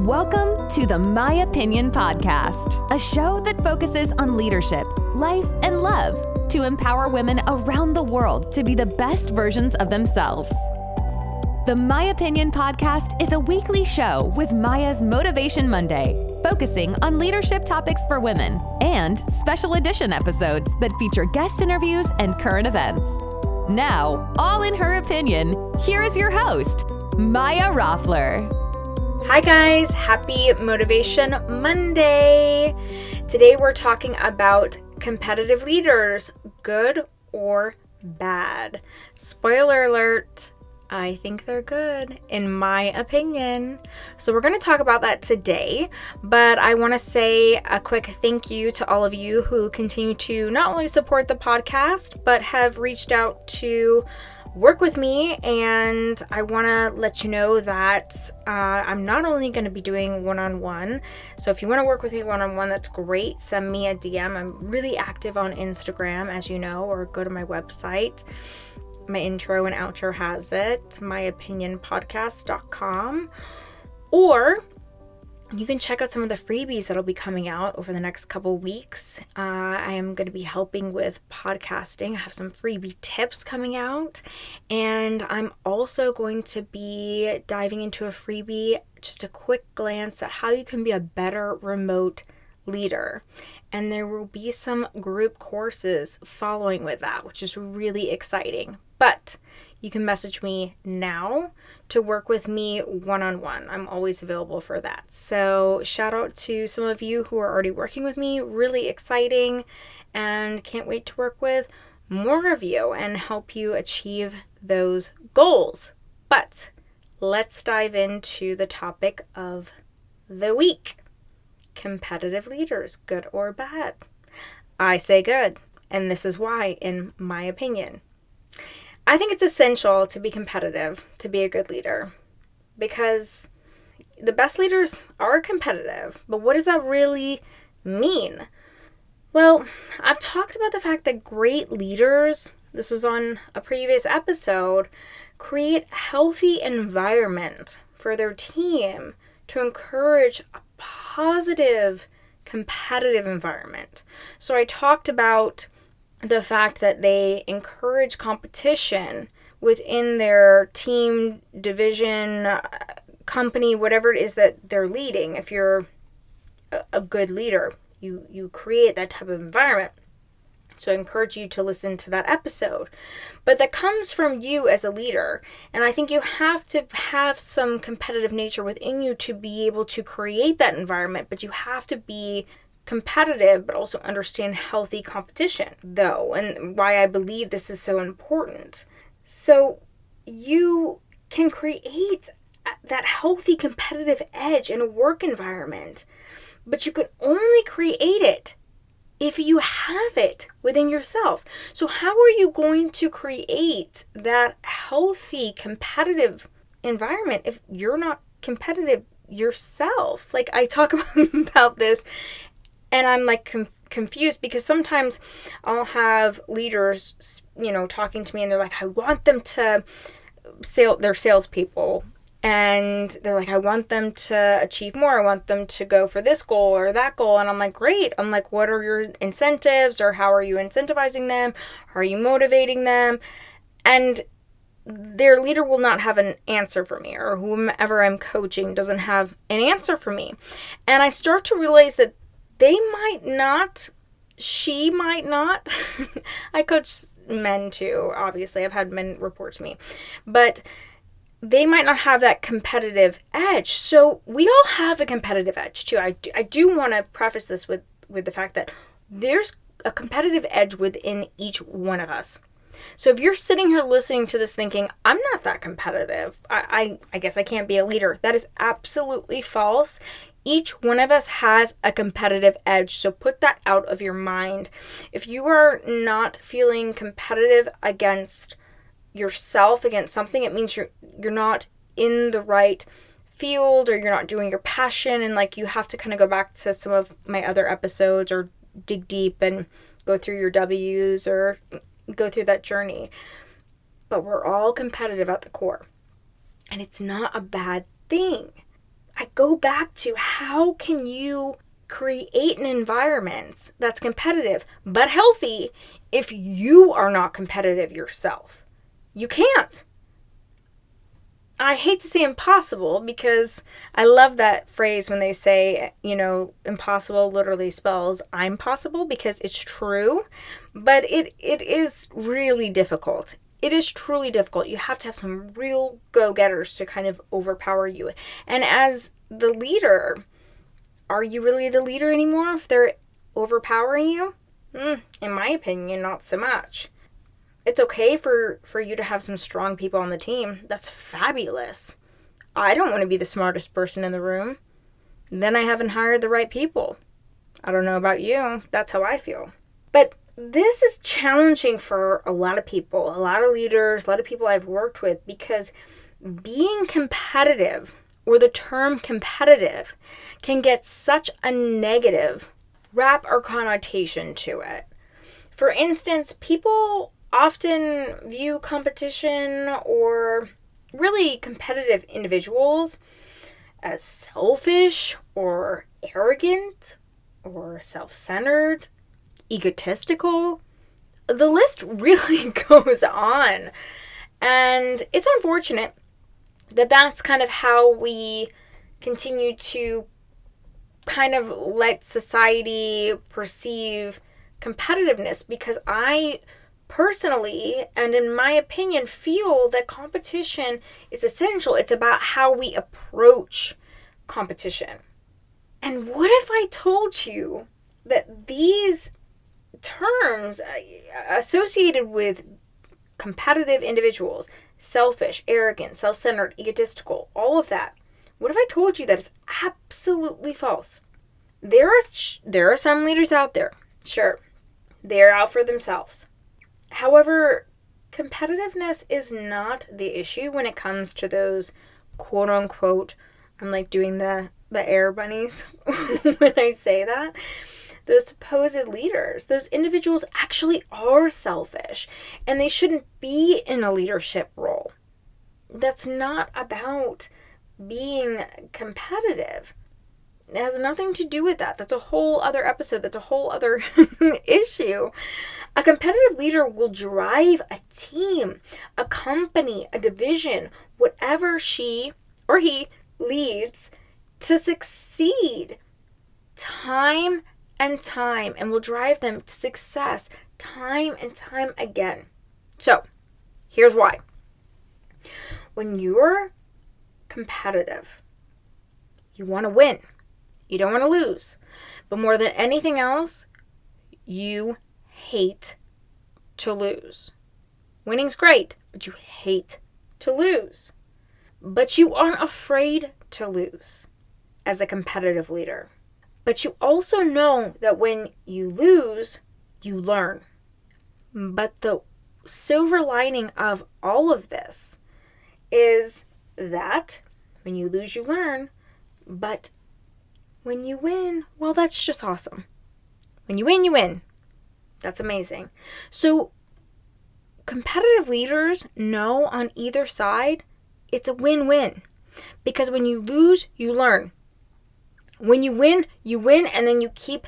Welcome to the My Opinion Podcast, a show that focuses on leadership, life, and love to empower women around the world to be the best versions of themselves. The My Opinion Podcast is a weekly show with Maya's Motivation Monday, focusing on leadership topics for women, and special edition episodes that feature guest interviews and current events. Now, all in her opinion, here is your host, Maya Roffler. Hi guys, happy Motivation Monday. Today we're talking about competitive leaders, good or bad. Spoiler alert, I think they're good, in my opinion. So we're going to talk about that today, but I want to say a quick thank you to all of you who continue to not only support the podcast, but have reached out to work with me, and I want to let you know that I'm not only going to be doing one-on-one, so if you want to work with me one-on-one, that's great. Send me a DM. I'm really active on Instagram, as you know, or go to my website. My intro and outro has it, myopinionpodcast.com, or you can check out some of the freebies that'll be coming out over the next couple weeks. I am going to be helping with podcasting. I have some freebie tips coming out, and I'm also going to be diving into a freebie, just a quick glance at how you can be a better remote leader. And there will be some group courses following with that, which is really exciting. But you can message me now to work with me one-on-one. I'm always available for that. So shout out to some of you who are already working with me. Really exciting, and can't wait to work with more of you and help you achieve those goals. But let's dive into the topic of the week. Competitive leaders, good or bad? I say good, and this is why, in my opinion. I think it's essential to be competitive, to be a good leader, because the best leaders are competitive. But what does that really mean? Well, I've talked about the fact that great leaders, this was on a previous episode, create a healthy environment for their team to encourage a positive, competitive environment. So I talked about the fact that they encourage competition within their team, division, company, whatever it is that they're leading. If you're a good leader, you create that type of environment. So I encourage you to listen to that episode. But that comes from you as a leader. And I think you have to have some competitive nature within you to be able to create that environment. But you have to be competitive, but also understand healthy competition, though, and why I believe this is so important. So you can create that healthy competitive edge in a work environment, but you can only create it if you have it within yourself. So how are you going to create that healthy competitive environment if you're not competitive yourself? Like, I talk about this, and I'm like confused, because sometimes I'll have leaders, talking to me, and they're like, I want them to they're salespeople, and they're like, I want them to achieve more. I want them to go for this goal or that goal. And I'm like, great. I'm like, what are your incentives, or how are you incentivizing them? How are you motivating them? And their leader will not have an answer for me, or whomever I'm coaching doesn't have an answer for me. And I start to realize that she might not. I coach men too, obviously. I've had men report to me. But they might not have that competitive edge. So we all have a competitive edge too. I do want to preface this with the fact that there's a competitive edge within each one of us. So if you're sitting here listening to this thinking, I'm not that competitive, I guess I can't be a leader, that is absolutely false. Each one of us has a competitive edge, so put that out of your mind. If you are not feeling competitive against yourself, against something, it means you're not in the right field, or you're not doing your passion, and like, you have to kind of go back to some of my other episodes, or dig deep and go through your W's, or go through that journey. But we're all competitive at the core, and it's not a bad thing. I go back to, how can you create an environment that's competitive but healthy if you are not competitive yourself? You can't. I hate to say impossible, because I love that phrase when they say, impossible literally spells I'm possible, because it's true, but it is really difficult. It is truly difficult. You have to have some real go-getters to kind of overpower you. And as the leader, are you really the leader anymore if they're overpowering you? In my opinion, not so much. It's okay for you to have some strong people on the team. That's fabulous. I don't want to be the smartest person in the room. Then I haven't hired the right people. I don't know about you. That's how I feel. But this is challenging for a lot of people, a lot of leaders, a lot of people I've worked with, because being competitive, or the term competitive, can get such a negative rap or connotation to it. For instance, people often view competition, or really competitive individuals, as selfish or arrogant or self-centered, egotistical. The list really goes on. And it's unfortunate that that's kind of how we continue to kind of let society perceive competitiveness, because I personally, and in my opinion, feel that competition is essential. It's about how we approach competition. And what if I told you that these terms associated with competitive individuals, selfish, arrogant, self-centered, egotistical, all of that, what if I told you that it's absolutely false? There are some leaders out there, sure, they're out for themselves. However, competitiveness is not the issue when it comes to those quote unquote, I'm like doing the air bunnies when I say that, those supposed leaders. Those individuals actually are selfish, and they shouldn't be in a leadership role. That's not about being competitive. It has nothing to do with that. That's a whole other episode. That's a whole other issue. A competitive leader will drive a team, a company, a division, whatever she or he leads, to succeed time and time, and will drive them to success time and time again. So, here's why. When you're competitive, you want to win. You don't want to lose. But more than anything else, you hate to lose. Winning's great, but you hate to lose. But you aren't afraid to lose as a competitive leader. But you also know that when you lose, you learn. But the silver lining of all of this is that when you lose, you learn. But when you win, well, that's just awesome. When you win, you win. That's amazing. So competitive leaders know on either side, it's a win-win. Because when you lose, you learn. When you win, and then you keep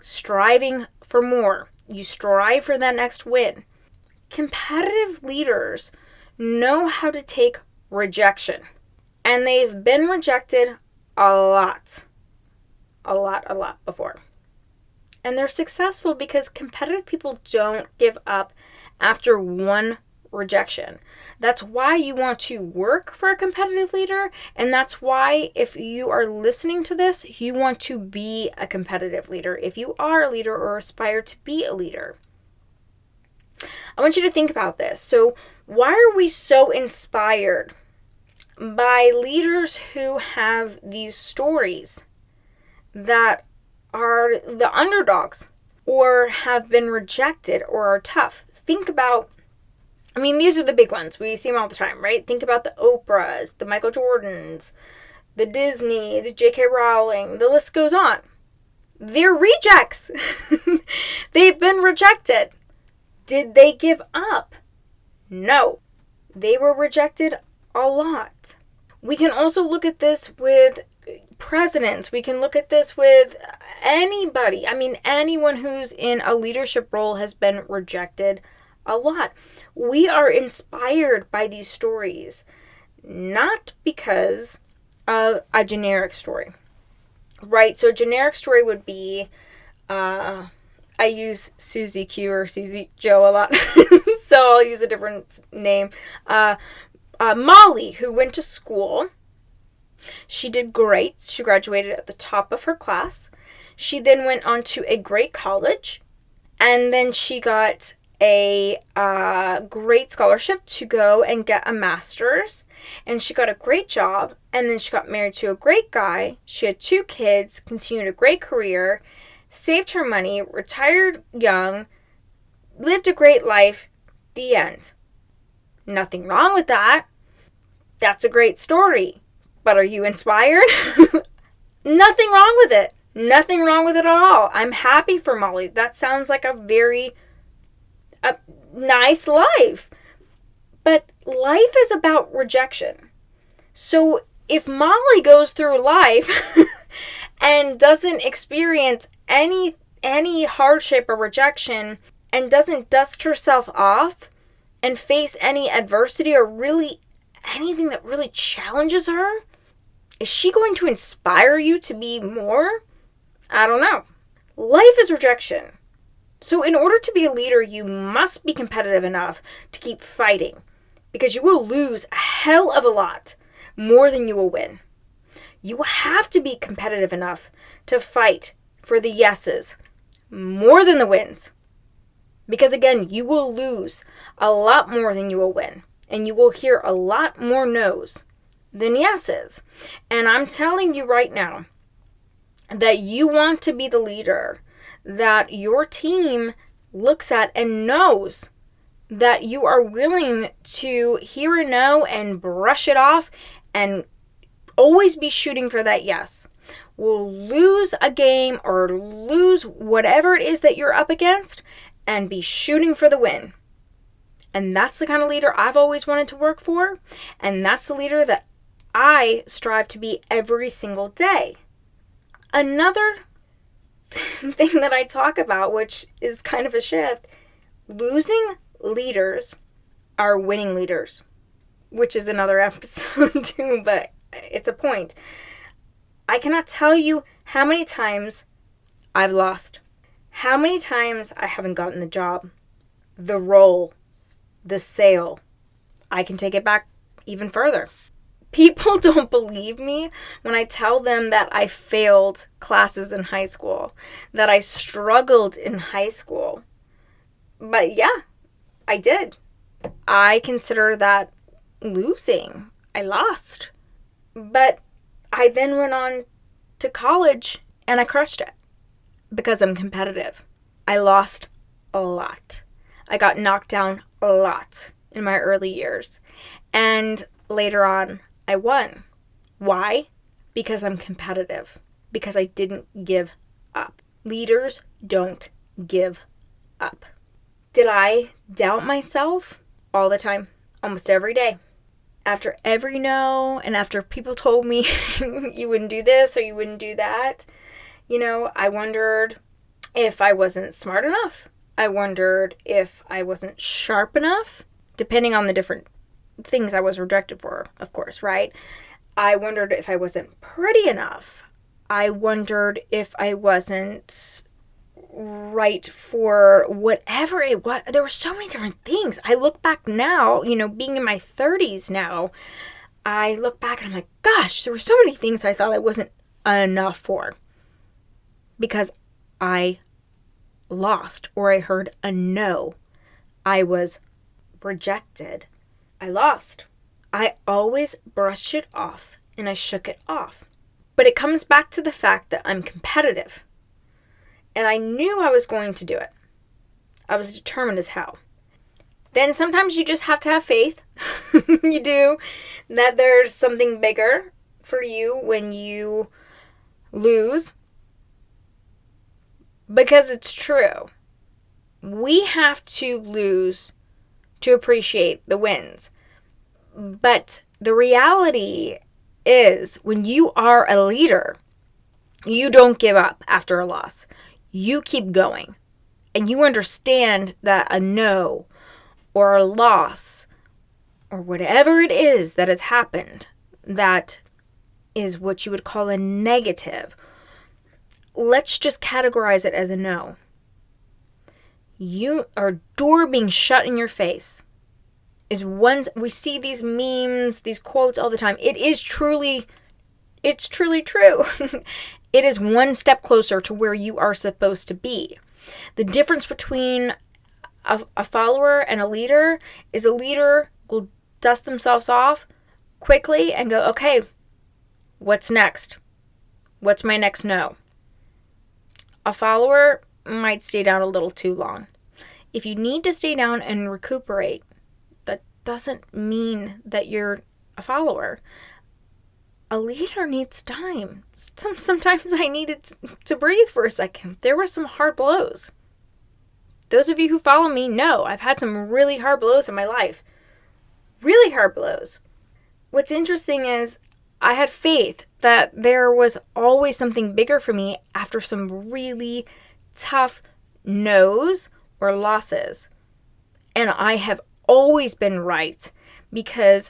striving for more. You strive for that next win. Competitive leaders know how to take rejection. And they've been rejected a lot before. And they're successful because competitive people don't give up after one rejection. That's why you want to work for a competitive leader, and that's why if you are listening to this, you want to be a competitive leader. If you are a leader or aspire to be a leader, I want you to think about this. So why are we so inspired by leaders who have these stories that are the underdogs or have been rejected or are tough? Think about, these are the big ones. We see them all the time, right? Think about the Oprahs, the Michael Jordans, the Disney, the J.K. Rowling, the list goes on. They're rejects. They've been rejected. Did they give up? No. They were rejected a lot. We can also look at this with presidents. We can look at this with anybody. I mean, anyone who's in a leadership role has been rejected a lot. We are inspired by these stories, not because of a generic story, right? So a generic story would be, I use Susie Q or Susie Joe a lot, so I'll use a different name. Molly, who went to school. She did great. She graduated at the top of her class. She then went on to a great college, and then she got a great scholarship to go and get a master's, and she got a great job, and then she got married to a great guy. She had 2 kids, continued a great career, saved her money, retired young, lived a great life. The end. Nothing wrong with that. That's a great story. But are you inspired? Nothing wrong with it. Nothing wrong with it at all. I'm happy for Molly. That sounds like a very nice life. But life is about rejection. So if Molly goes through life and doesn't experience any hardship or rejection and doesn't dust herself off and face any adversity or really anything that really challenges her, is she going to inspire you to be more? I don't know. Life is rejection. So in order to be a leader, you must be competitive enough to keep fighting, because you will lose a hell of a lot more than you will win. You have to be competitive enough to fight for the yeses more than the wins. Because again, you will lose a lot more than you will win. And you will hear a lot more no's than yeses. And I'm telling you right now that you want to be the leader that your team looks at and knows that you are willing to hear a no and brush it off and always be shooting for that yes. Will lose a game or lose whatever it is that you're up against and be shooting for the win. And that's the kind of leader I've always wanted to work for. And that's the leader that I strive to be every single day. Another thing that I talk about, which is kind of a shift, losing leaders are winning leaders, which is another episode too, but it's a point. I cannot tell you how many times I've lost, how many times I haven't gotten the job, the role, the sale. I can take it back even further. People don't believe me when I tell them that I failed classes in high school, that I struggled in high school. But yeah, I did. I consider that losing. I lost. But I then went on to college and I crushed it because I'm competitive. I lost a lot. I got knocked down a lot in my early years. And later on, I won. Why? Because I'm competitive. Because I didn't give up. Leaders don't give up. Did I doubt myself? All the time. Almost every day. After every no, and after people told me you wouldn't do this or you wouldn't do that, I wondered if I wasn't smart enough. I wondered if I wasn't sharp enough, depending on the different things I was rejected for, of course, right? I wondered if I wasn't pretty enough. I wondered if I wasn't right for whatever it was. There were so many different things. I look back now, being in my 30s now, I look back and I'm like, gosh, there were so many things I thought I wasn't enough for because I lost or I heard a no. I was rejected. I lost. I always brushed it off and I shook it off. But it comes back to the fact that I'm competitive. And I knew I was going to do it. I was determined as hell. Then sometimes you just have to have faith. You do. That there's something bigger for you when you lose. Because it's true. We have to lose to appreciate the wins. But the reality is, when you are a leader, you don't give up after a loss. You keep going. And you understand that a no or a loss or whatever it is that has happened that is what you would call a negative. Let's just categorize it as a no. You are door being shut in your face is one. We see these memes, these quotes all the time. It's truly true. It is one step closer to where you are supposed to be. The difference between a follower and a leader is a leader will dust themselves off quickly and go, okay, what's next? What's my next no? A follower might stay down a little too long. If you need to stay down and recuperate, that doesn't mean that you're a follower. A leader needs time. Sometimes I needed to breathe for a second. There were some hard blows. Those of you who follow me know I've had some really hard blows in my life. Really hard blows. What's interesting is I had faith that there was always something bigger for me after some really tough no's or losses. And I have always been right because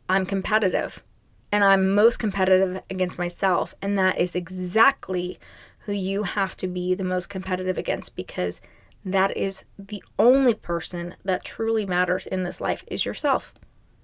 I'm competitive. And I'm most competitive against myself. And that is exactly who you have to be the most competitive against, because that is the only person that truly matters in this life is yourself.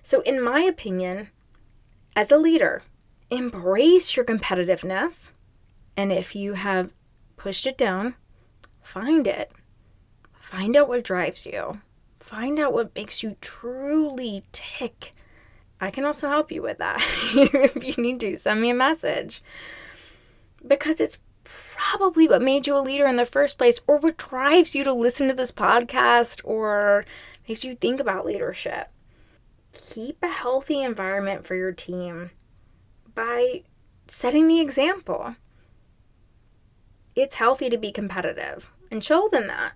So in my opinion, as a leader, embrace your competitiveness. And if you have pushed it down, find it. Find out what drives you. Find out what makes you truly tick. I can also help you with that. If you need to, send me a message. Because it's probably what made you a leader in the first place, or what drives you to listen to this podcast, or makes you think about leadership. Keep a healthy environment for your team by setting the example. It's healthy to be competitive, and show them that.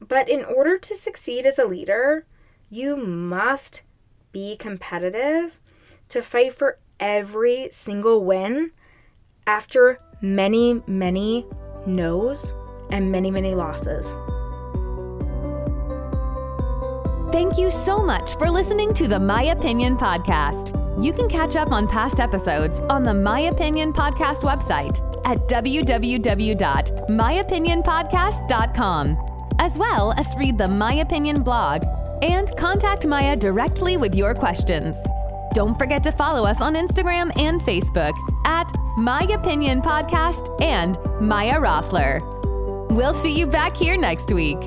But in order to succeed as a leader, you must be competitive to fight for every single win after many, many no's and many, many losses. Thank you so much for listening to the My Opinion Podcast. You can catch up on past episodes on the My Opinion Podcast website at www.myopinionpodcast.com, as well as read the My Opinion blog and contact Maya directly with your questions. Don't forget to follow us on Instagram and Facebook at My Opinion Podcast and Maya Roffler. We'll see you back here next week.